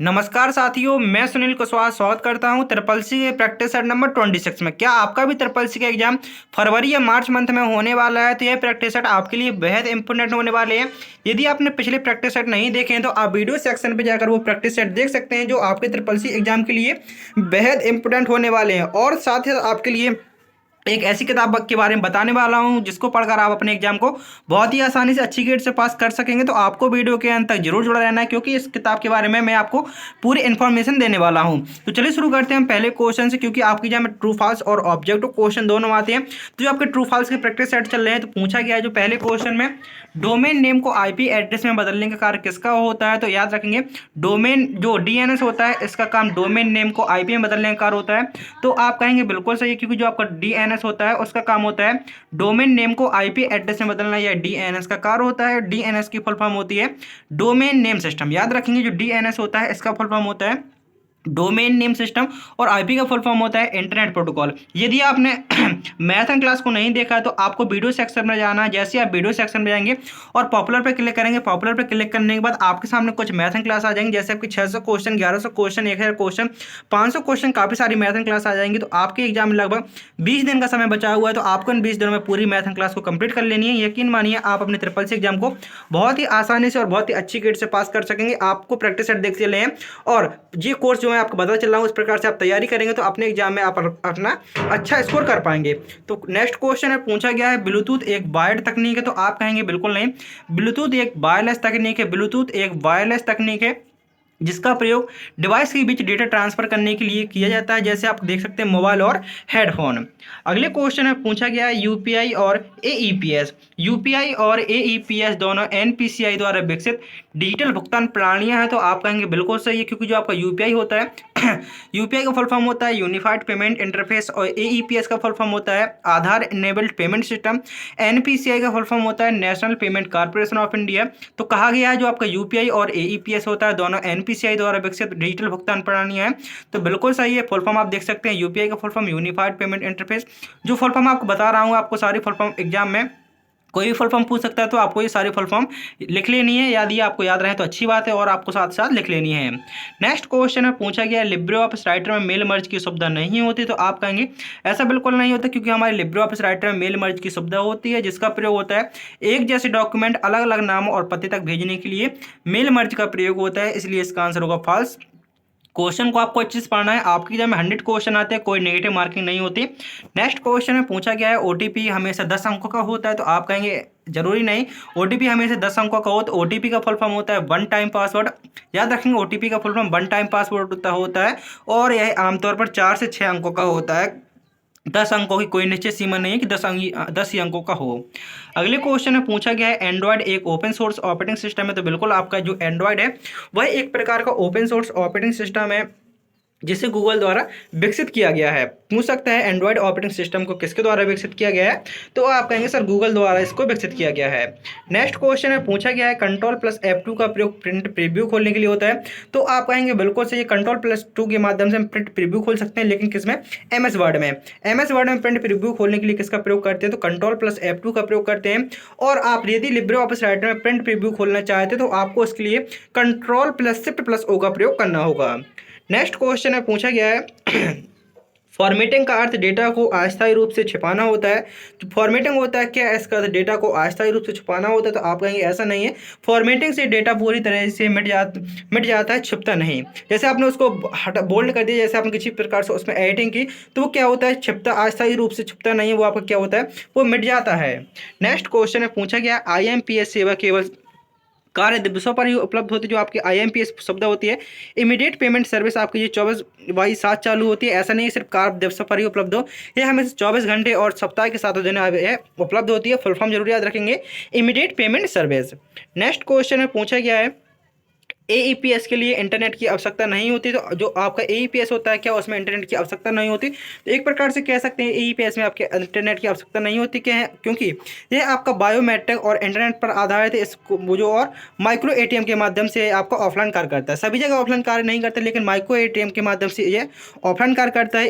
नमस्कार साथियों, मैं सुनील कुशवाहा स्वागत करता हूं ट्रिपल सी के प्रैक्टिस सेट नंबर 26 में। क्या आपका भी ट्रिपल सी का एग्जाम फरवरी या मार्च मंथ में होने वाला है? तो यह प्रैक्टिस सेट आपके लिए बेहद इंपॉर्टेंट होने वाले हैं। यदि आपने पिछले प्रैक्टिस सेट नहीं देखे हैं तो आप वीडियो सेक्शन पे जाकर वो प्रैक्टिस सेट देख सकते हैं, जो आपके ट्रिपल सी एग्जाम के लिए बेहद इंपॉर्टेंट होने वाले हैं। और साथ ही साथ आपके लिए एक ऐसी किताब के बारे में बताने वाला हूं जिसको पढ़कर आप अपने एग्जाम को बहुत ही आसानी से अच्छी ग्रेड से पास कर सकेंगे। तो आपको वीडियो के अंत तक जरूर जुड़ा रहना है, क्योंकि इस किताब के बारे में मैं आपको पूरी इन्फॉर्मेशन देने वाला हूं। तो चलिए शुरू करते हैं हम पहले क्वेश्चन से, क्योंकि आपके एग्जाम में ट्रू फॉल्स और ऑब्जेक्टिव क्वेश्चन दोनों आते हैं। तो जो आपके ट्रू फॉल्स के प्रैक्टिस सेट चल रहे हैं, तो पूछा गया है जो पहले क्वेश्चन में, डोमेन नेम को आईपी एड्रेस में बदलने का कार्य किसका होता है? तो याद रखेंगे, डोमेन जो डीएनएस होता है इसका काम डोमेन नेम को आईपी में बदलने का कार्य होता है। तो आप कहेंगे बिल्कुल सही है, क्योंकि जो आपका डीएनएस होता है उसका काम होता है डोमेन नेम को आईपी एड्रेस में बदलना, या डीएनएस का कार्य होता है। डीएनएस की फुल फॉर्म होती है डोमेन नेम सिस्टम। याद रखेंगे, जो डीएनएस होता है इसका फुल फॉर्म होता है डोमेन नेम सिस्टम, और आईपी का फुल फॉर्म होता है इंटरनेट प्रोटोकॉल। यदि आपने मैथन क्लास को नहीं देखा है तो आपको वीडियो सेक्शन में जाना है। जैसे आप वीडियो सेक्शन में जाएंगे और पॉपुलर पे क्लिक करेंगे, पॉपुलर पे क्लिक करने के बाद आपके सामने कुछ मैथन क्लास आ जाएंगे। जैसे आपकी 600 क्वेश्चन, 1100 क्वेश्चन, 1000 क्वेश्चन, 500 क्वेश्चन, काफ़ी सारी मैथन क्लास आ जाएंगी। तो आपके एग्जाम में लगभग 20 दिन का समय बचा हुआ है। तो आपको इन 20 दिनों में पूरी मैथन क्लास को कंप्लीट कर लेनी है। यकीन मानिए, आप अपने ट्रिपल सी एग्जाम को बहुत ही आसानी से और बहुत ही अच्छी ग्रेड से पास कर सकेंगे। आपको प्रैक्टिस सेट देखते चले हैं, और ये कोर्स जो मैं आपको बता चल रहा हूँ, प्रकार से आप तैयारी करेंगे तो अपने एग्जाम में आप अपना अच्छा स्कोर कर पाएंगे। तो नेक्स्ट क्वेश्चन है, पूछा गया है ब्लूटूथ एक वायर्ड तकनीक है? तो आप कहेंगे बिल्कुल नहीं, ब्लूटूथ एक वायरलेस तकनीक है। ब्लूटूथ एक वायरलेस तकनीक है जिसका प्रयोग डिवाइस के बीच डेटा ट्रांसफर करने के लिए किया जाता है। जैसे आप देख सकते हैं मोबाइल और हेडफोन। अगले क्वेश्चन में पूछा गया है यूपीआई और एईपीएस। यूपीआई और एईपीएस दोनों एनपीसीआई द्वारा विकसित डिजिटल भुगतान प्रणालियां हैं। तो आप कहेंगे बिल्कुल सही है, क्योंकि जो आपका यूपीआई होता है यूपीआई का फुल फॉर्म होता है यूनिफाइड पेमेंट इंटरफेस, और एईपीएस का फुल फॉर्म होता है आधार इनेबल्ड पेमेंट सिस्टम। एनपीसीआई का फुल फॉर्म होता है national payment corporation of India. तो कहा गया है जो आपका यूपीआई और एईपीएस होता है दोनों एनपीसीआई द्वारा विकसित डिजिटल भुगतान प्रणालियां हैं। तो बिल्कुल सही है, फुल फॉर्म आप देख सकते हैं यूपीआई का full form unified payment interface. जो फुल फॉर्म आपको बता रहा हूँ, आपको सारी फुल फॉर्म एग्जाम में कोई भी फुल फॉर्म पूछ सकता है, तो आपको ये सारी फुल फॉर्म लिख लेनी है। यदि आपको याद रहे तो अच्छी बात है, और आपको साथ साथ लिख लेनी है। नेक्स्ट क्वेश्चन में पूछा गया है लिब्रे ऑफिस राइटर में मेल मर्ज की सुविधा नहीं होती। तो आप कहेंगे ऐसा बिल्कुल नहीं होता, क्योंकि हमारे लिब्रे ऑफिस राइटर में मेल मर्ज की सुविधा होती है, जिसका प्रयोग होता है एक जैसे डॉक्यूमेंट अलग अलग नामों और पते तक भेजने के लिए मेल मर्ज का प्रयोग होता है। इसलिए इसका आंसर होगा फॉल्स। क्वेश्चन को आपको अच्छे से पढ़ना है। आपके एग्जाम में 100 क्वेश्चन आते हैं, कोई नेगेटिव मार्किंग नहीं होती। नेक्स्ट क्वेश्चन में पूछा गया है ओटीपी हमेशा 10 अंकों का होता है। तो आप कहेंगे जरूरी नहीं, ओटीपी हमेशा 10 अंकों का हो। तो ओटीपी का फुल फॉर्म होता है वन टाइम पासवर्ड। याद रखेंगे, ओटीपी का full form one time password होता है, और यह आमतौर पर 4 से 6 अंकों का होता है। 10 अंकों की कोई निश्चित सीमा नहीं है कि 10 ही अंकों का हो। अगले क्वेश्चन में पूछा गया है एंड्रॉयड एक ओपन सोर्स ऑपरेटिंग सिस्टम है। तो बिल्कुल आपका जो एंड्रॉयड है वह एक प्रकार का ओपन सोर्स ऑपरेटिंग सिस्टम है, जिसे गूगल द्वारा विकसित किया गया है। पूछ सकता है एंड्रॉयड ऑपरेटिंग सिस्टम को किसके द्वारा विकसित किया गया है? तो आप कहेंगे सर गूगल द्वारा इसको विकसित किया गया है। नेक्स्ट क्वेश्चन है, पूछा गया है कंट्रोल प्लस F2 का प्रयोग प्रिंट प्रीव्यू खोलने के लिए होता है। तो आप कहेंगे बिल्कुल सही, कंट्रोल प्लस 2 के माध्यम से हम प्रिंट प्रीव्यू खोल सकते हैं, लेकिन किसमें? एमएस वर्ड में। एमएस वर्ड में प्रिंट प्रीव्यू खोलने के लिए किसका प्रयोग करते हैं? तो कंट्रोल प्लस F2 का प्रयोग करते हैं। और आप यदि लिब्रे ऑफिस राइटर में प्रिंट प्रीव्यू खोलना चाहते हैं तो आपको उसके लिए control plus shift plus O का प्रयोग करना होगा। नेक्स्ट क्वेश्चन में पूछा गया है फॉर्मेटिंग का अर्थ डेटा को अस्थायी रूप से छिपाना होता है। तो फॉर्मेटिंग होता है क्या? इसका अर्थ डेटा को अस्थायी रूप से छिपाना होता है। तो आप कहेंगे ऐसा नहीं है, फॉर्मेटिंग से डेटा पूरी तरह से मिट जाता है, छिपता नहीं। जैसे आपने उसको बोल्ड कर दिया, जैसे आपने किसी प्रकार से उसमें एडिटिंग की, तो वो क्या होता है? छिपता, अस्थायी रूप से छिपता नहीं है, वो आपका क्या होता है? वो मिट जाता है। नेक्स्ट क्वेश्चन में पूछा गया आईएमपीएस सेवा केवल कार्य दिवसों पर ही उपलब्ध होती है। जो आपकी आईएमपीएस सुविधा होती है, इमीडिएट पेमेंट सर्विस, आपकी ये 24/7 चालू होती है। ऐसा नहीं है सिर्फ कार्य दिवसों पर ही उपलब्ध हो, ये हमें 24 घंटे और सप्ताह के 7 दिन उपलब्ध होती है। फुल फॉर्म जरूर याद रखेंगे, immediate payment service. Next question में पूछा गया है एईपीएस के लिए इंटरनेट की आवश्यकता नहीं होती। तो जो आपका एईपीएस होता है क्या, उसमें इंटरनेट की आवश्यकता नहीं होती? तो एक प्रकार से कह सकते हैं एईपीएस में आपके इंटरनेट की आवश्यकता नहीं होती, क्या है? क्योंकि यह आपका बायोमेट्रिक और इंटरनेट पर आधारित है। इसको वो जो और माइक्रो एटीएम के माध्यम से आपका ऑफलाइन कार्य करता है। सभी जगह ऑफलाइन कार्य नहीं करता, लेकिन माइक्रो एटीएम के माध्यम से ये ऑफलाइन कार्य करता है।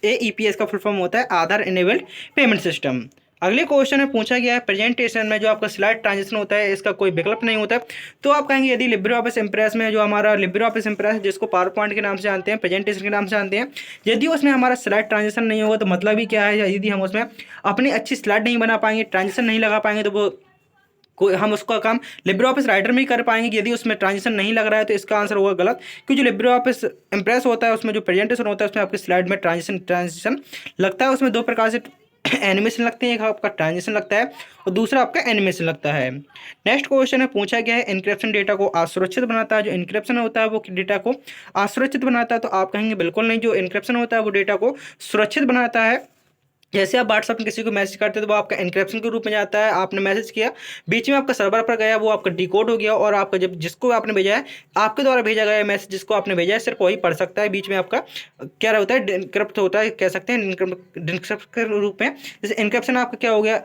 एईपीएस का फुल फॉर्म होता है आधार इनेबल्ड पेमेंट सिस्टम। अगले क्वेश्चन में पूछा गया है प्रेजेंटेशन में जो आपका स्लाइड ट्रांजिशन होता है इसका कोई विकल्प नहीं होता है। तो आप कहेंगे यदि लिब्रे ऑफिस इम्प्रेस में जो हमारा लिब्रे ऑफिस इम्प्रेस है जिसको पावर पॉइंट के नाम से जानते हैं, प्रेजेंटेशन के नाम से जानते हैं, यदि उसमें हमारा स्लाइड ट्रांजिशन नहीं होगा तो मतलब ही क्या है, यदि हम उसमें अपनी अच्छी स्लाइड नहीं बना पाएंगे, ट्रांजिशन नहीं लगा पाएंगे तो वो कोई हम उसका काम लिब्रे ऑफिस राइटर में ही कर पाएंगे। यदि उसमें ट्रांजिशन नहीं लग रहा है तो इसका आंसर होगा गलत, क्योंकि जो लिब्रे ऑफिस इम्प्रेस होता है उसमें जो प्रेजेंटेशन होता है उसमें आपकी स्लाइड में ट्रांजिशन लगता है। उसमें दो प्रकार से एनिमेशन लगते हैं, एक आपका ट्रांजिशन लगता है और दूसरा आपका एनिमेशन लगता है। नेक्स्ट क्वेश्चन है पूछा गया है इनक्रिप्शन डेटा को असुरक्षित बनाता है, जो इनक्रिप्शन होता है वो डेटा को असुरक्षित बनाता है। तो आप कहेंगे बिल्कुल नहीं, जो इनक्रिप्शन होता है वो डेटा को सुरक्षित बनाता है। जैसे आप व्हाट्सएप में किसी को मैसेज करते हैं तो वो आपका एन्क्रिप्शन के रूप में जाता है, आपने मैसेज किया, बीच में आपका सर्वर पर गया, वो आपका डिकोड हो गया और आपका जब जिसको आपने भेजा है, आपके द्वारा भेजा गया मैसेज जिसको आपने भेजा है सिर्फ वही पढ़ सकता है। बीच में आपका क्या होता है, इनक्रिप्ट होता है, कह सकते हैं इनक्रिप्ट के रूप में। जैसे इनक्रिप्शन आपका क्या हो गया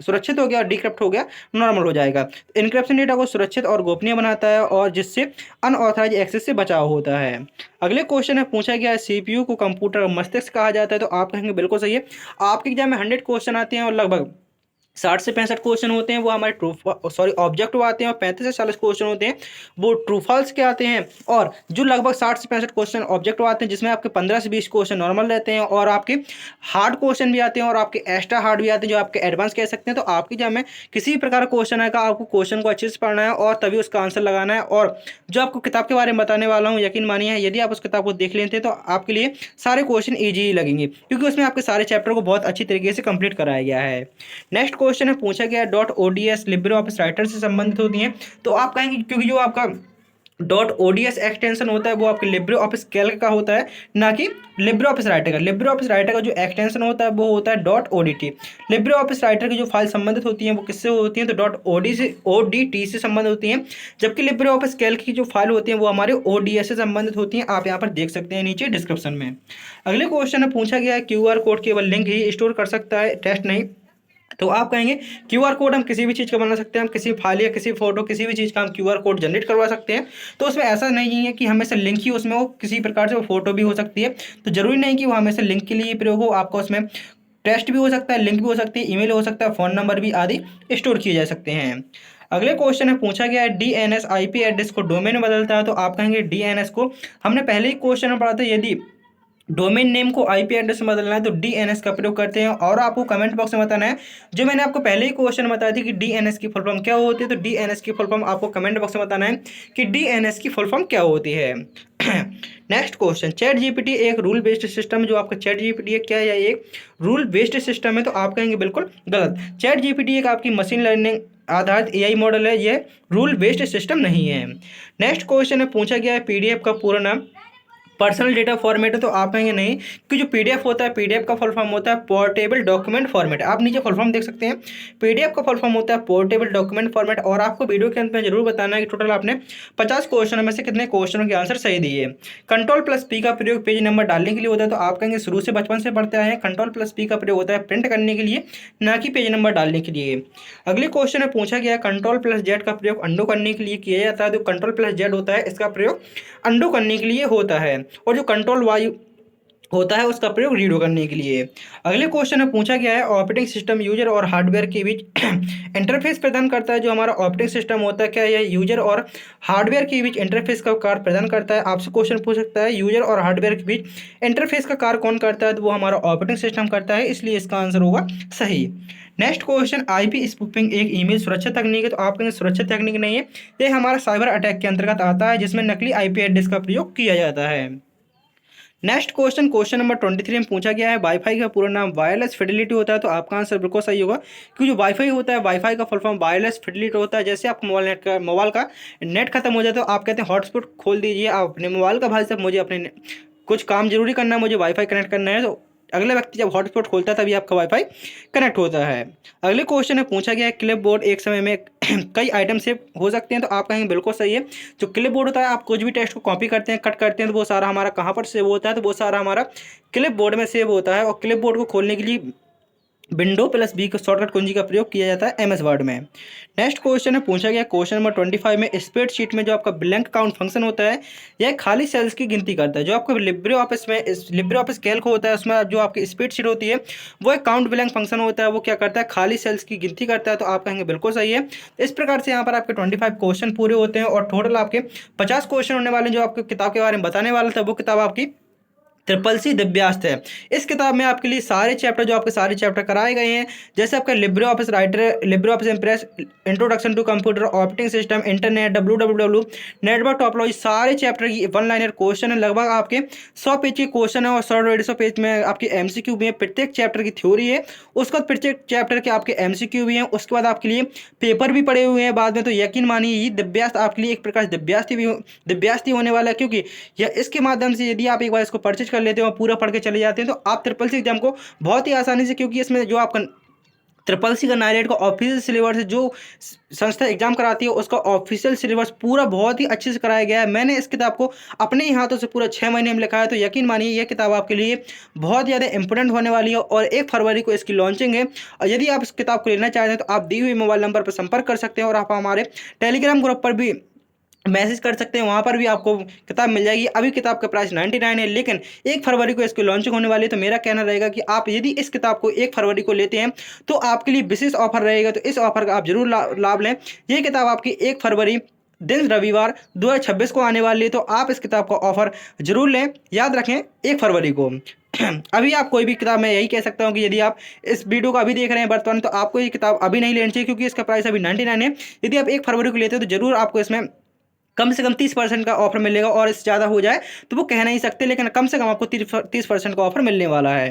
सुरक्षित हो गया और डिक्रिप्ट हो गया नॉर्मल हो जाएगा। इनक्रिप्शन डेटा को सुरक्षित और गोपनीय बनाता है और जिससे अनऑथराइज एक्सेस से बचाव होता है। अगले क्वेश्चन में पूछा गया है सीपीयू को कंप्यूटर मस्तिष्क कहा जाता है। तो आप कहेंगे बिल्कुल सही है। आपके एग्जाम में 100 क्वेश्चन आते हैं और लगभग 60 से 65 क्वेश्चन होते हैं वो हमारे ऑब्जेक्टिव आते हैं और 35 से 40 क्वेश्चन होते हैं वो ट्रू फॉल्स के आते हैं। और जो लगभग 60 से 65 क्वेश्चन ऑब्जेक्टिव आते हैं जिसमें आपके 15 से 20 क्वेश्चन नॉर्मल रहते हैं और आपके हार्ड क्वेश्चन भी आते हैं और आपके एक्स्ट्रा हार्ड भी आते हैं जो आपके एडवांस कह सकते हैं। तो आपके एग्जाम में किसी भी प्रकार का क्वेश्चन आएगा, आपको क्वेश्चन को अच्छे से पढ़ना है और तभी उसका आंसर लगाना है। और जो आपको किताब के बारे में बताने वाला हूँ यकीन मानिए यदि आप उस किताब को देख लेते हैं तो आपके लिए सारे क्वेश्चन ईजी ही लगेंगे, क्योंकि उसमें आपके सारे चैप्टर को बहुत अच्छी तरीके से कंप्लीट कराया गया है। नेक्स्ट क्वेश्चन है पूछा गया .ods लिब्रे ऑफिस राइटर से संबंधित होती हैं। तो आप कहेंगे क्योंकि जो आपका .ods एक्सटेंशन होता है वो आपके लिब्रे ऑफिस कैल्क का होता है, ना कि लिब्रे ऑफिस राइटर का। लिब्रे ऑफिस राइटर का जो एक्सटेंशन होता है वो होता है .odt। लिब्रे ऑफिस राइटर की जो फाइल संबंधित होती हैं वो किससे होती हैं, तो .odt से संबंधित होती हैं, जबकि लिब्रे ऑफिस कैल्क की जो फाइल होती हैं वो हमारे ods से संबंधित होती हैं। आप यहाँ पर देख सकते हैं नीचे डिस्क्रिप्शन में। अगले क्वेश्चन में पूछा गया है QR कोड केवल लिंक ही स्टोर कर सकता है, टेस्ट नहीं। तो आप कहेंगे QR कोड हम किसी भी चीज़ का बना सकते हैं, हम किसी फाइल या किसी फोटो किसी भी चीज़ का हम QR कोड जनरेट करवा सकते हैं। तो उसमें ऐसा नहीं है कि हमेशा लिंक ही उसमें हो, किसी प्रकार से वो फोटो भी हो सकती है। तो जरूरी नहीं कि वो हमेशा लिंक के लिए प्रयोग हो, आपका उसमें टेक्स्ट भी हो सकता है, लिंक भी हो सकती है, ईमेल हो सकता है, फ़ोन नंबर भी आदि स्टोर किए जा सकते हैं। अगले क्वेश्चन में पूछा गया है DNS IP एड्रेस को डोमेन बदलता है। तो आप कहेंगे DNS को हमने पहले ही क्वेश्चन में पढ़ा था, यदि डोमेन नेम को आईपी एड्रेस में बदलना है तो डीएनएस का प्रयोग करते हैं। और आपको कमेंट बॉक्स में बताना है, जो मैंने आपको पहले ही क्वेश्चन बताया थी कि डीएनएस की फुल फॉर्म क्या होती है, तो डीएनएस की फुल फॉर्म आपको कमेंट बॉक्स में बताना है कि डीएनएस की फुल फॉर्म क्या होती है। नेक्स्ट क्वेश्चन, चैट जीपीटी एक रूल बेस्ड सिस्टम है। जो आपका चैट जीपीटी है क्या है, एक रूल बेस्ड सिस्टम है। तो आप कहेंगे बिल्कुल गलत। चैट जीपीटी एक आपकी मशीन लर्निंग आधारित एआई मॉडल है, ये रूल बेस्ड सिस्टम नहीं है। नेक्स्ट क्वेश्चन में पूछा गया है पीडीएफ का पूरा नाम पर्सनल डेटा फॉर्मेट है। तो आप कहेंगे नहीं, कि जो पीडीएफ होता है पीडीएफ का फुल फॉर्म होता है पोर्टेबल डॉक्यूमेंट फॉर्मेट। आप नीचे फुल फॉर्म देख सकते हैं, पीडीएफ का फुल फॉर्म होता है पोर्टेबल डॉक्यूमेंट फॉर्मेट। और आपको वीडियो के अंत में जरूर बताना है कि टोटल आपने 50 क्वेश्चनों में से कितने क्वेश्चनों के आंसर सही दिए। कंट्रोल+P का प्रयोग पेज नंबर डालने के लिए होता है। तो आप कहेंगे शुरू से बचपन से पढ़ते आए हैं, कंट्रोल+P का प्रयोग होता है प्रिंट करने के लिए, ना कि पेज नंबर डालने के लिए। अगले क्वेश्चन में पूछा गया कंट्रोल+Z का प्रयोग अंडो करने के लिए किया जाता है। तो कंट्रोल+Z होता है इसका प्रयोग अंडो करने के लिए होता है, और जो कंट्रोल वायु होता है उसका प्रयोग रीडो करने के लिए। अगले क्वेश्चन में पूछा गया है ऑपरेटिंग सिस्टम यूजर और हार्डवेयर के बीच इंटरफेस प्रदान करता है। जो हमारा ऑपरेटिंग सिस्टम होता है क्या यह यूजर और हार्डवेयर के बीच इंटरफेस का कार्य प्रदान करता है। आपसे क्वेश्चन पूछ सकता है यूजर और हार्डवेयर के बीच इंटरफेस का कार्य कौन करता है, तो वो हमारा ऑपरेटिंग सिस्टम करता है, इसलिए इसका आंसर होगा सही। नेक्स्ट क्वेश्चन, आईपी स्पूफिंग एक ईमेल सुरक्षा तकनीक है। तो आप कहेंगे सुरक्षा तकनीक नहीं है, ये हमारा साइबर अटैक के अंतर्गत आता है जिसमें नकली आईपी एड्रेस का प्रयोग किया जाता है। नेक्स्ट क्वेश्चन, क्वेश्चन नंबर 23 में पूछा गया है वाईफाई का पूरा नाम वायरलेस फिडेलिटी होता है। तो आपका आंसर बिल्कुल सही होगा, क्योंकि जो वाईफाई होता है वाईफाई का फुल फॉर्म वायरलेस फिडेलिटी होता है। जैसे आपको मोबाइल का नेट खत्म हो जाए तो आप कहते हैं हॉटस्पॉट खोल दीजिए, आप अपने मोबाइल का, भाई साहब मुझे अपने कुछ काम जरूरी करना है, मुझे वाईफाई कनेक्ट करना है, तो अगले व्यक्ति जब हॉटस्पॉट खोलता है तभी आपका वाईफाई कनेक्ट होता है। अगले क्वेश्चन में पूछा गया है क्लिप बोर्ड एक समय में कई आइटम सेव हो सकते हैं। तो आप कहेंगे बिल्कुल सही है। जो क्लिप बोर्ड होता है, आप कुछ भी टेक्स्ट को कॉपी करते हैं, कट करते हैं, तो वो सारा हमारा कहाँ पर सेव होता है, तो वो सारा हमारा क्लिप बोर्ड में सेव होता है। और क्लिप बोर्ड को खोलने के लिए विंडो प्लस बी का शॉर्टकट कुंजी का प्रयोग किया जाता है एमएस वर्ड में। नेक्स्ट क्वेश्चन है पूछा गया क्वेश्चन नंबर 25 में, स्प्रेडशीट में जो आपका ब्लैंक काउंट फंक्शन होता है यह खाली सेल्स की गिनती करता है। जो आपका लिब्रे ऑफिस में लिब्रे ऑफिस कैल्क होता है उसमें जो आपकी स्प्रेडशीट होती है वो एक काउंट ब्लैंक फंक्शन होता है, वो क्या करता है खाली सेल्स की गिनती करता है। तो आप कहेंगे बिल्कुल सही है। इस प्रकार से यहाँ पर आपके 25 क्वेश्चन पूरे होते हैं और टोटल आपके 50 क्वेश्चन होने वाले। जो आपको किताब के बारे में बताने वाला था वो किताब आपकी ट्रिपल सी दिव्यास्त है। इस किताब में आपके लिए सारे चैप्टर जो आपके सारे चैप्टर कराए गए हैं, जैसे आपका Libre Office Writer, Libre Office Impress, introduction to computer, operating system, internet, W network topology, सारे चैप्टर की वन लाइनर क्वेश्चन है। लगभग आपके 100 पेज के क्वेश्चन है और 150 पेज में आपके एमसीक्यू भी है। प्रत्येक चैप्टर की थ्योरी है, उसके बाद प्रत्येक चैप्टर के आपके एमसीक्यू भी हैं, उसके बाद आपके लिए पेपर भी पड़े हुए हैं बाद में। तो यकीन मानिए ये दिव्यास्त आपके लिए एक प्रकार से दिव्यास्ती होने वाला है, क्योंकि यह इसके माध्यम से यदि आप एक बार इसको परचेज कर लेते हो और पूरा पढ़ के चले जाते हैं तो आप ट्रिपल सी एग्जाम को बहुत ही आसानी से, क्योंकि इसमें जो आपका ट्रिपल सी का नाइलेट का ऑफिशियल सिलेबस है, जो संस्था एग्जाम कराती है उसका ऑफिशियल सिलेबस पूरा बहुत ही अच्छे से कराया गया है। मैंने इस किताब को अपने ही हाथों से पूरा 6 महीने में लिखा है। तो यकीन मानिए यह किताब आपके लिए बहुत ज़्यादा इंपॉर्टेंट होने वाली है और 1 फरवरी को इसकी लॉन्चिंग है। और यदि आप इस किताब को लेना चाहते हैं तो आप दी हुई मोबाइल नंबर पर संपर्क कर सकते हैं और आप हमारे टेलीग्राम ग्रुप पर भी मैसेज कर सकते हैं, वहाँ पर भी आपको किताब मिल जाएगी। अभी किताब का प्राइस 99 है, लेकिन 1 फरवरी को इसकी लॉन्चिंग होने वाली है। तो मेरा कहना रहेगा कि आप यदि इस किताब को 1 फरवरी को लेते हैं तो आपके लिए विशेष ऑफर रहेगा। तो इस ऑफर का आप जरूर लाभ लें। ये किताब आपकी 1 फरवरी दिन रविवार 2026 को आने वाली है, तो आप इस किताब का ऑफर जरूर लें। याद रखें 1 फरवरी को। अभी आप कोई भी किताब, मैं यही कह सकता हूँ कि यदि आप इस वीडियो को अभी देख रहे हैं वर्तमान, तो आपको ये किताब अभी नहीं लेनी चाहिए, क्योंकि इसका प्राइस अभी 99 है। यदि आप 1 फरवरी को लेते हैं तो जरूर आपको इसमें कम से कम 30% का ऑफर मिलेगा, और इससे ज़्यादा हो जाए तो वो कह नहीं सकते, लेकिन कम से कम आपको 30% का ऑफर मिलने वाला है।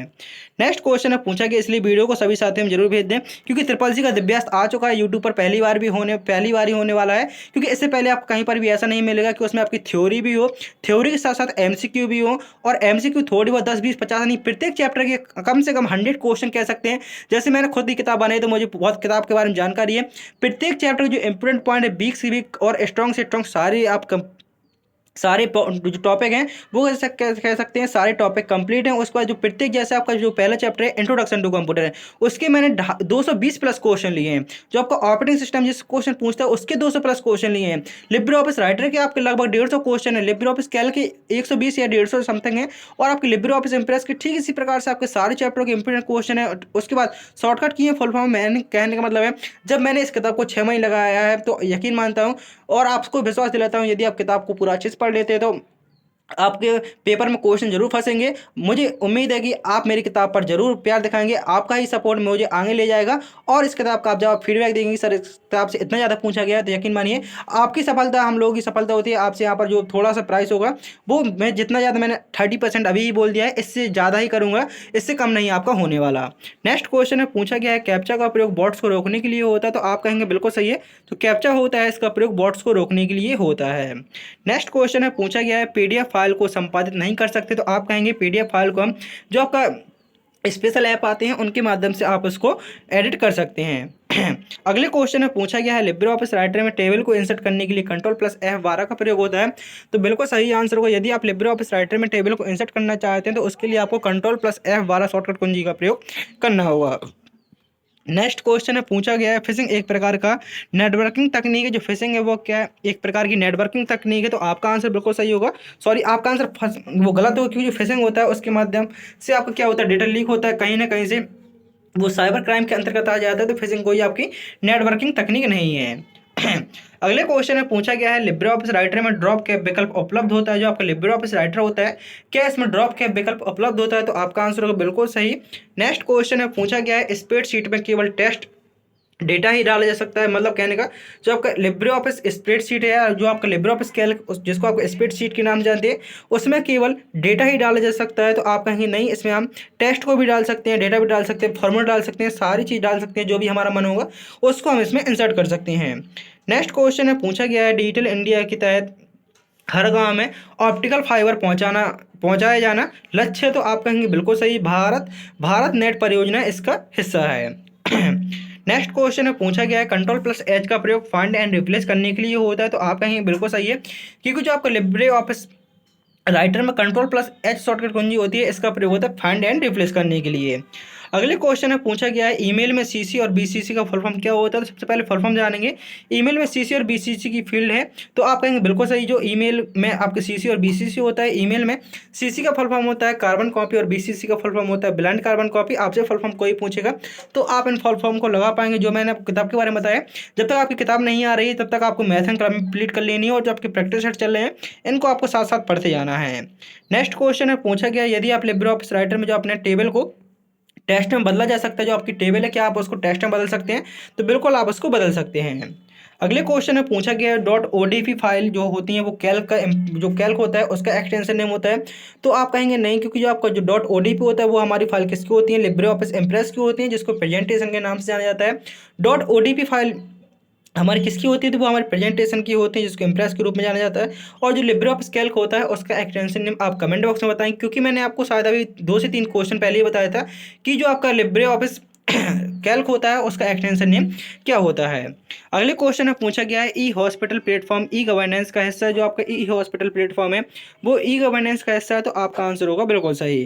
नेक्स्ट क्वेश्चन है पूछा कि इसलिए वीडियो को सभी साथियों में जरूर भेज दें, क्योंकि ट्रिपल सी का दिव्यास्त आ चुका है यूट्यूब पर, पहली बार ही होने वाला है। क्योंकि इससे पहले आपको कहीं पर भी ऐसा नहीं मिलेगा कि उसमें आपकी थ्योरी भी हो, थ्योरी के साथ साथ एमसीक्यू भी हो, और एमसीक्यू थोड़ी बहुत 10 20 50 नहीं, प्रत्येक चैप्टर के कम से कम 100 क्वेश्चन कह सकते हैं। जैसे मैंने खुद ही किताब बनाई तो मुझे बहुत किताब के बारे में जानकारी है। प्रत्येक चैप्टर जो इंपोर्टेंट पॉइंट है, वीक से वीक और स्ट्रॉन्ग से स्ट्रॉन्ग, सारे आप सारे जो टॉपिक हैं वो कह सकते हैं सारे टॉपिक कंप्लीट हैं। उसके बाद जो प्रत्येक, जैसे आपका जो पहला चैप्टर है इंट्रोडक्शन टू कंप्यूटर है, उसके मैंने 220 प्लस क्वेश्चन लिए हैं। जो आपका ऑपरेटिंग सिस्टम जिस क्वेश्चन पूछता है उसके 200 प्लस क्वेश्चन लिए हैं। लिब्रे ऑफिस राइटर के आपके लगभग 150 क्वेश्चन है। लिब्रे ऑफिस कैल्क के 120 या 150 समथिंग है। और आपके लिब्रे ऑफिस इंप्रेस के ठीक इसी प्रकार से आपके सारे चैप्टरों के इंपोर्टेंट क्वेश्चन है। उसके बाद शॉर्टकट किए फुल फॉर्म, मैंने कहने का मतलब है जब मैंने इस किताब को 6 महीने लगाया है तो यकीन मानता हूँ और आपको विश्वास दिलाता हूँ, यदि आप किताब को पूरा अच्छे से पढ़ लेते हैं तो आपके पेपर में क्वेश्चन जरूर फंसेंगे। मुझे उम्मीद है कि आप मेरी किताब पर जरूर प्यार दिखाएंगे। आपका ही सपोर्ट मुझे आगे ले जाएगा। और इस किताब का आप जब फीडबैक देंगे, सर इस किताब से इतना ज़्यादा पूछा गया है, तो यकीन मानिए आपकी सफलता हम लोगों की सफलता होती है। आपसे यहाँ पर जो थोड़ा सा प्राइस होगा वो मैं जितना ज़्यादा, मैंने 30% अभी ही बोल दिया है, इससे ज़्यादा ही करूँगा, इससे कम नहीं आपका होने वाला। नेक्स्ट क्वेश्चन है पूछा गया है कैप्चा का प्रयोग बॉट्स को रोकने के लिए होता है। तो आप कहेंगे बिल्कुल सही है, तो कैप्चा होता है इसका प्रयोग बॉट्स को रोकने के लिए होता है। नेक्स्ट क्वेश्चन है पूछा गया है पीडीएफ फाइल को संपादित नहीं कर सकते। तो आप कहेंगे पीडीएफ फाइल को हम जो आपका स्पेशल ऐप आते हैं उनके माध्यम से आप उसको एडिट कर सकते हैं। अगले क्वेश्चन में पूछा गया है लिब्रे ऑफिस राइटर में टेबल को इंसर्ट करने के लिए Ctrl+F12 का प्रयोग होता है। तो बिल्कुल सही आंसर होगा। यदि आप लिब्रे ऑफिस राइटर में टेबल को इंसर्ट करना चाहते हैं तो उसके लिए आपको Ctrl+F12 शॉर्टकट कुंजी का प्रयोग करना होगा। नेक्स्ट क्वेश्चन है पूछा गया है फिशिंग एक प्रकार का नेटवर्किंग तकनीक है। जो फिशिंग है वो क्या है, एक प्रकार की नेटवर्किंग तकनीक है। तो आपका आंसर बिल्कुल सही होगा। सॉरी, आपका आंसर वो गलत होगा, क्योंकि जो फिशिंग होता है उसके माध्यम से आपका क्या होता है, डेटा लीक होता है कहीं ना कहीं से, वो साइबर क्राइम के अंतर्गत आ जाता है। तो फिशिंग कोई आपकी नेटवर्किंग तकनीक नहीं है। अगले क्वेश्चन में पूछा गया है लिब्रे ऑफिस राइटर में ड्रॉप कैप विकल्प उपलब्ध होता है। जो आपका लिब्रे ऑफिस राइटर होता है क्या इसमें ड्रॉप कैप विकल्प उपलब्ध होता है। तो आपका आंसर होगा बिल्कुल सही। नेक्स्ट क्वेश्चन में पूछा गया है स्प्रेडशीट में केवल टेस्ट डेटा ही डाला जा सकता है। मतलब कहने का जो आपका लिब्रे ऑफिस स्प्रेडशीट है, जो आपका लिब्रे ऑफिस कैल्क जिसको आप स्प्रेडशीट के नाम जानते हैं, उसमें केवल डेटा ही डाला जा सकता है। तो आप कहेंगे नहीं, इसमें हम टेक्स्ट को भी डाल सकते हैं, डेटा भी डाल सकते हैं, फॉर्मूला डाल सकते हैं, सारी चीज़ डाल सकते हैं, जो भी हमारा मन होगा उसको हम इसमें इंसर्ट कर सकते हैं। नेक्स्ट क्वेश्चन है पूछा गया है डिजिटल इंडिया के तहत हर गांव में ऑप्टिकल फाइबर पहुंचाया जाना लक्ष्य है। तो आप कहेंगे बिल्कुल सही, भारत नेट परियोजना इसका हिस्सा है। नेक्स्ट क्वेश्चन है पूछा गया है Ctrl+H का प्रयोग फाइंड एंड रिप्लेस करने के लिए होता है। तो आप कहेंगे बिल्कुल सही है, क्योंकि जो आपका लिब्रे ऑफिस राइटर में Ctrl+H शॉर्टकट कुंजी होती है, इसका प्रयोग होता है फाइंड एंड रिप्लेस करने के लिए। अगले क्वेश्चन में पूछा गया है ईमेल में सीसी और बीसीसी का फुल फॉर्म क्या होता है। तो सबसे पहले फुल फॉर्म जानेंगे। ईमेल में सीसी और बीसीसी की फील्ड है, तो आप कहेंगे बिल्कुल सही, जो ईमेल में आपके सीसी और बीसीसी होता है। ईमेल में सीसी का फुल फॉर्म होता है कार्बन कॉपी और बीसीसी का फुल फॉर्म होता है ब्लाइंड कार्बन कॉपी। आपसे फुल फॉर्म कोई पूछेगा तो आप इन फुल फॉर्म को लगा पाएंगे। जो मैंने आपको किताब के बारे में बताया, जब तक आपकी किताब नहीं आ रही है तब तक आपको मैथ एंड कंप्लीट कर लेनी है, और जो आपके प्रैक्टिस सेट चल रहे हैं इनको आपको साथ साथ पढ़ते जाना है। नेक्स्ट क्वेश्चन है पूछा गया यदि आप लिब्रे ऑफिस राइटर में जो अपने टेबल को टेस्ट में बदला जा सकता है, जो आपकी टेबल है क्या आप उसको टेस्ट में बदल सकते हैं? तो बिल्कुल आप उसको बदल सकते हैं। अगले क्वेश्चन में पूछा गया डॉट ओडीपी फाइल जो होती है वो कैल्क का जो कैल्क होता है उसका एक्सटेंशन नेम होता है। तो आप कहेंगे नहीं, क्योंकि जो आपका जो डॉट ओडीपी होता है वो हमारी फाइल किसकी होती है? लिब्रे ऑफिस इम्प्रेस की होती है, जिसको प्रेजेंटेशन के नाम से जाना जाता है। डॉट ओडीपी फाइल हमारी किसकी होती है? तो वो हमारी प्रेजेंटेशन की होती है, जिसको इम्प्रेस के रूप में जाना जाता है। और जो लिब्रे ऑफिस कैल्क होता है उसका एक्सटेंशन नेम आप कमेंट बॉक्स में बताएं, क्योंकि मैंने आपको शायद अभी 2 से 3 क्वेश्चन पहले ही बताया था कि जो आपका लिब्रे ऑफिस कैल्क होता है उसका एक्सटेंशन नेम क्या होता है। अगले क्वेश्चन में पूछा गया है ई हॉस्पिटल प्लेटफॉर्म ई गवर्नेंस का हिस्सा है। जो आपका ई हॉस्पिटल प्लेटफॉर्म है वो ई गवर्नेंस का हिस्सा है, तो आपका आंसर होगा बिल्कुल सही।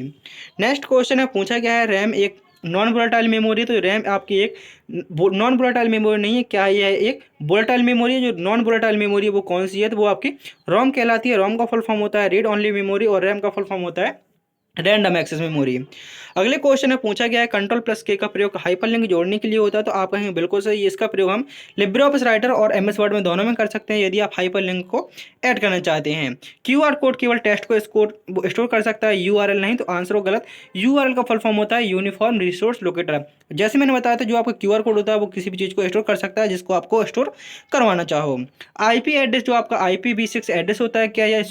नेक्स्ट क्वेश्चन में पूछा गया है रैम एक नॉन वोलेटाइल मेमोरी। तो रैम आपकी एक नॉन वोलेटाइल मेमोरी नहीं है, क्या ये है? एक वोलेटाइल मेमोरी है। जो नॉन वोलेटाइल मेमोरी है वो कौन सी है? तो वो आपकी रोम कहलाती है। रोम का फुल फॉर्म होता है रीड ओनली मेमोरी, और रैम का फुल फॉर्म होता है रैंडम एक्सेस मेमोरी। अगले क्वेश्चन में पूछा गया है कंट्रोल प्लस के का प्रयोग हाइपरलिंक जोड़ने के लिए होता है। तो आप कहेंगे बिल्कुल सही, इसका प्रयोग हम लिब्रे ऑफिस राइटर और एमएस वर्ड में दोनों में कर सकते हैं यदि आप हाइपरलिंक को ऐड करना चाहते हैं। क्यूआर कोड केवल टेक्स्ट को स्टोर कर सकता है, यूआरएल नहीं, तो आंसर हो गलत। यूआरएल का फुल फॉर्म होता है यूनिफॉर्म रिसोर्स लोकेटर। जैसे मैंने बताया था जो आपका क्यूआर कोड होता है वो किसी भी चीज़ को स्टोर कर सकता है जिसको आपको स्टोर करवाना चाहो। आईपी एड्रेस जो आपका IPv6 एड्रेस होता है क्या यह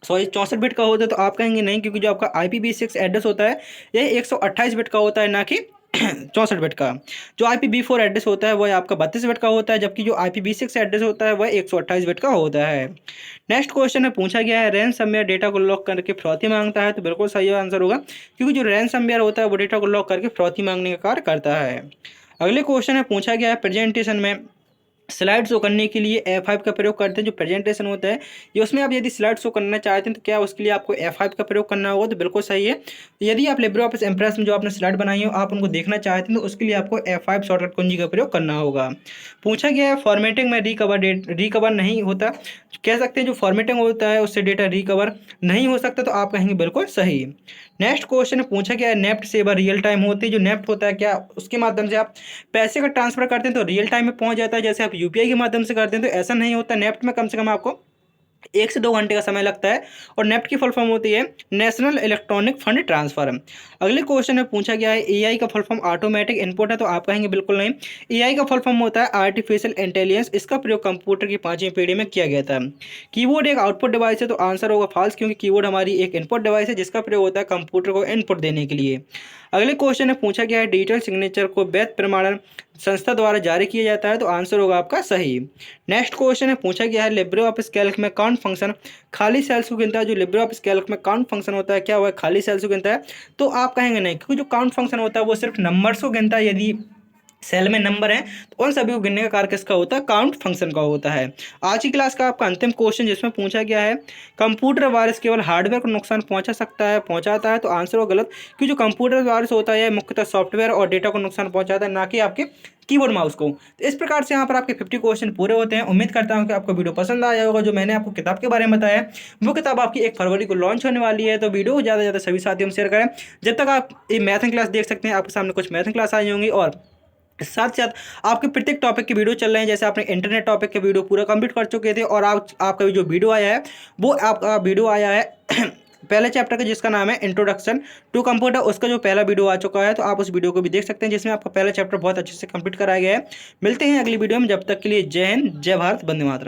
64 बिट का होता है? तो आप कहेंगे नहीं, क्योंकि जो आपका IPv6 एड्रेस होता है यह 128 बिट का होता है, ना कि 64 बिट का। जो IPv4 एड्रेस होता है वह आपका 32 बिट का होता है, जबकि जो IPv6 एड्रेस होता है वह 128 बिट का होता है। नेक्स्ट क्वेश्चन में पूछा गया है रैनसमवेयर डेटा को लॉक करके फिरौती मांगता है। तो बिल्कुल सही आंसर होगा, क्योंकि जो रैनसमवेयर होता है वो डेटा को लॉक करके फिरौती मांगने का कार्य करता है। अगले क्वेश्चन में पूछा गया है प्रेजेंटेशन में स्लाइड शो करने के लिए F5 का प्रयोग करते हैं। जो प्रेजेंटेशन होता है ये उसमें आप यदि स्लाइड शो करना चाहते हैं तो क्या उसके लिए आपको F5 का प्रयोग करना होगा? तो बिल्कुल सही है। यदि आप लिब्रे ऑफिस इम्प्रेस में जो आपने स्लाइड बनाई हो आप उनको देखना चाहते हैं तो उसके लिए आपको F5 शॉर्टकट कुंजी का प्रयोग करना होगा। पूछा गया है फॉर्मेटिंग में रिकवर नहीं होता, कह सकते हैं जो फॉर्मेटिंग होता है उससे डेटा रिकवर नहीं हो सकता, तो आप कहेंगे बिल्कुल सही। नेक्स्ट क्वेश्चन पूछा गया है नेफ्ट सेवा रियल टाइम होती है। जो नेफ्ट होता है क्या उसके माध्यम से आप पैसे का ट्रांसफर करते हैं तो रियल टाइम में पहुंच जाता है, जैसे आप यूपीआई के माध्यम से करते हैं तो ऐसा नहीं होता। नेफ्ट में कम से कम आपको 1 से 2 घंटे का समय लगता है, और नेफ्ट की फुल फॉर्म होती है नेशनल इलेक्ट्रॉनिक फंड ट्रांसफर। अगले क्वेश्चन में पूछा गया है एआई का फुल फॉर्म ऑटोमेटिक इनपुट है। तो आप कहेंगे बिल्कुल नहीं, एआई का फुल फॉर्म होता है आर्टिफिशियल इंटेलिजेंस। इसका प्रयोग कंप्यूटर की 5वीं पीढ़ी में किया गया था। कीबोर्ड एक आउटपुट डिवाइस है, तो आंसर होगा फॉल्स, क्योंकि कीबोर्ड हमारी एक इनपुट डिवाइस है जिसका प्रयोग होता है कंप्यूटर को इनपुट देने के लिए। अगले क्वेश्चन में पूछा गया है डिजिटल सिग्नेचर को वैध प्रमाणन संस्था द्वारा जारी किया जाता है। तो आंसर होगा आपका सही। नेक्स्ट क्वेश्चन में पूछा गया है लिब्रे ऑफिस कैल्क में काउंट फंक्शन खाली सेल्स को गिनता है। जो लिब्रे ऑफिस कैल्क में काउंट फंक्शन होता है क्या वह खाली सेल्स को गिनता है? तो आप कहेंगे नहीं, क्योंकि जो काउंट फंक्शन होता है वो सिर्फ नंबर्स को गिनता है। यदि सेल में नंबर है तो उन सभी को गिनने का कार्य किसका होता है? काउंट फंक्शन का होता है। आज की क्लास का आपका अंतिम क्वेश्चन जिसमें पूछा गया है कंप्यूटर वायरस केवल हार्डवेयर को नुकसान पहुंचाता है, तो आंसर हो गलत, क्योंकि जो कंप्यूटर वायरस होता है मुख्यतः सॉफ्टवेयर और डेटा को नुकसान पहुंचाता है, ना कि आपके कीबोर्ड माउस को। तो इस प्रकार से यहाँ पर आपके 50 क्वेश्चन पूरे होते हैं। उम्मीद करता हूँ कि आपको वीडियो पसंद आया होगा। जो मैंने आपको किताब के बारे में बताया वो किताब आपकी 1 फरवरी को लॉन्च होने वाली है, तो वीडियो को ज़्यादा से ज़्यादा सभी साथियों में शेयर करें। जब तक आप ये मैथ क्लास देख सकते हैं आपके सामने कुछ मैथ क्लास आई होंगी, और साथ साथ आपके प्रत्येक टॉपिक के वीडियो चल रहे हैं। जैसे आपने इंटरनेट टॉपिक के वीडियो पूरा कंप्लीट कर चुके थे, और आपका जो वीडियो आया है वो आपका वीडियो आया है पहले चैप्टर का जिसका नाम है इंट्रोडक्शन टू कंप्यूटर, उसका जो पहला वीडियो आ चुका है, तो आप उस वीडियो को भी देख सकते हैं जिसमें आपका पहला चैप्टर बहुत अच्छे से कंप्लीट कराया गया है। मिलते हैं अगली वीडियो में, जब तक के लिए जय हिंद, जय भारत, वंदे मातरम।